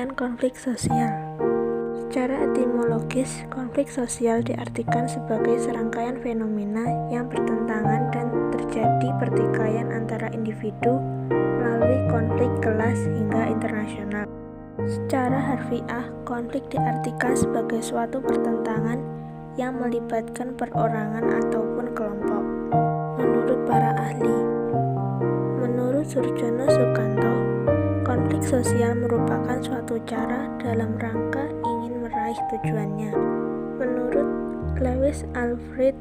Pengertian konflik sosial. Secara etimologis, konflik sosial diartikan sebagai serangkaian fenomena yang bertentangan dan terjadi pertikaian antara individu melalui konflik kelas hingga internasional. Secara harfiah, konflik diartikan sebagai suatu pertentangan yang melibatkan perorangan ataupun kelompok. Menurut para ahli, menurut Surjono Sukanto, konflik sosial merupakan suatu cara dalam rangka ingin meraih tujuannya. Menurut Lewis Alfred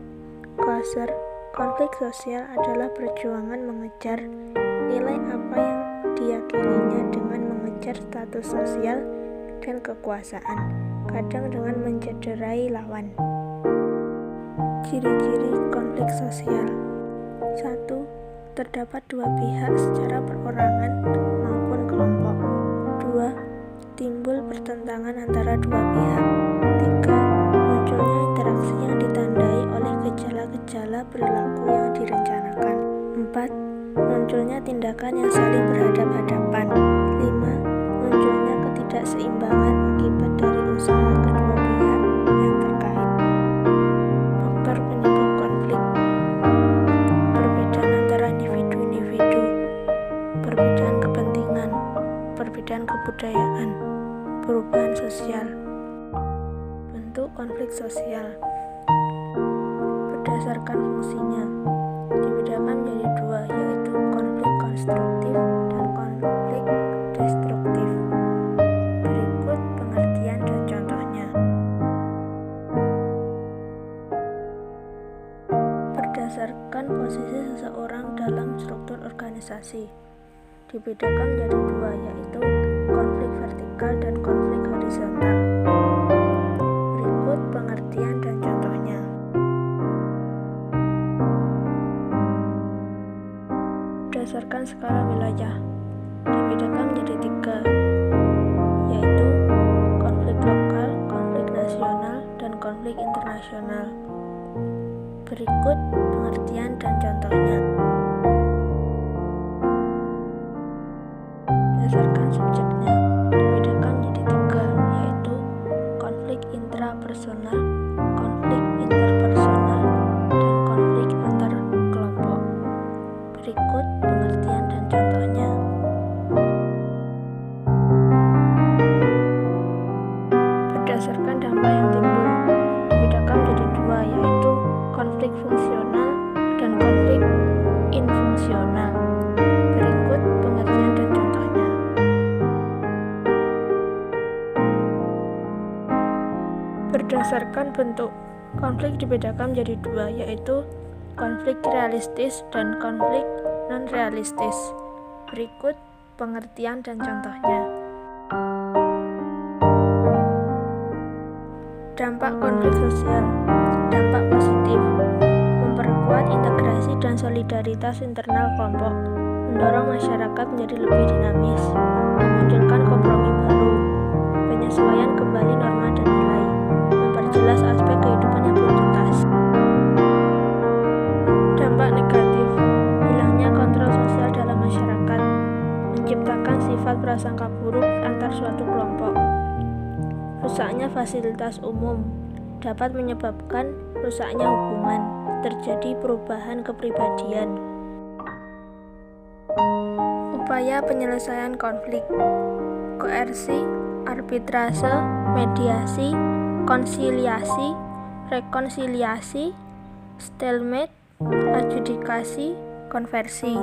Kosser, konflik sosial adalah perjuangan mengejar nilai apa yang diyakininya dengan mengejar status sosial dan kekuasaan, kadang dengan mencederai lawan. Ciri-ciri konflik sosial. 1. Terdapat dua pihak secara perorangan maupun kelompok. 2. Timbul pertentangan antara dua pihak. 3. Munculnya interaksi yang ditandai oleh gejala-gejala perilaku yang direncanakan. 4. Munculnya tindakan yang saling berhadap-hadapan. 5. Munculnya ketidakseimbangan akibat dari usaha kedua pihak yang terkait. Faktor penyebab konflik. Perbedaan antara individu-individu, perbedaan kepentingan, perbedaan kebudayaan, perubahan sosial. Bentuk konflik sosial berdasarkan fungsinya dibedakan menjadi dua, yaitu konflik konstruktif dan konflik destruktif. Berikut pengertian dan contohnya. Berdasarkan posisi seseorang dalam struktur organisasi, dibedakan menjadi dua, yaitu konflik vertikal dan konflik horizontal. Berikut pengertian dan contohnya. Berdasarkan skala wilayah, dibedakan menjadi tiga, yaitu konflik lokal, konflik nasional, dan konflik internasional. Berikut pengertian dan contohnya. Berdasarkan subjeknya, dibedakan menjadi tiga, yaitu konflik intrapersonal, konflik interpersonal, dan konflik antar kelompok. Berikut pengertian dan contohnya. Berdasarkan dampak yang timbul, dibedakan menjadi dua, yaitu konflik fungsional dan konflik infungsional. Berikut pengertian dan contohnya. Berdasarkan bentuk, konflik dibedakan menjadi dua, yaitu konflik realistis dan konflik non-realistis. Berikut pengertian dan contohnya. Dampak konflik sosial. Dampak positif: memperkuat integrasi dan solidaritas internal kelompok, mendorong masyarakat menjadi lebih dinamis, memunculkan kompromi baru, penyesuaian kembali norma dan nilai, memperjelas aspek kehidupan yang belum tuntas. Dampak negatif: hilangnya kontrol sosial dalam masyarakat, menciptakan sifat prasangka buruk antar suatu kelompok. Rusaknya fasilitas umum dapat menyebabkan rusaknya hubungan, terjadi perubahan kepribadian. Upaya penyelesaian konflik: koersi, arbitrase, mediasi, konsiliasi, rekonsiliasi, stalemate, adjudikasi, konversi.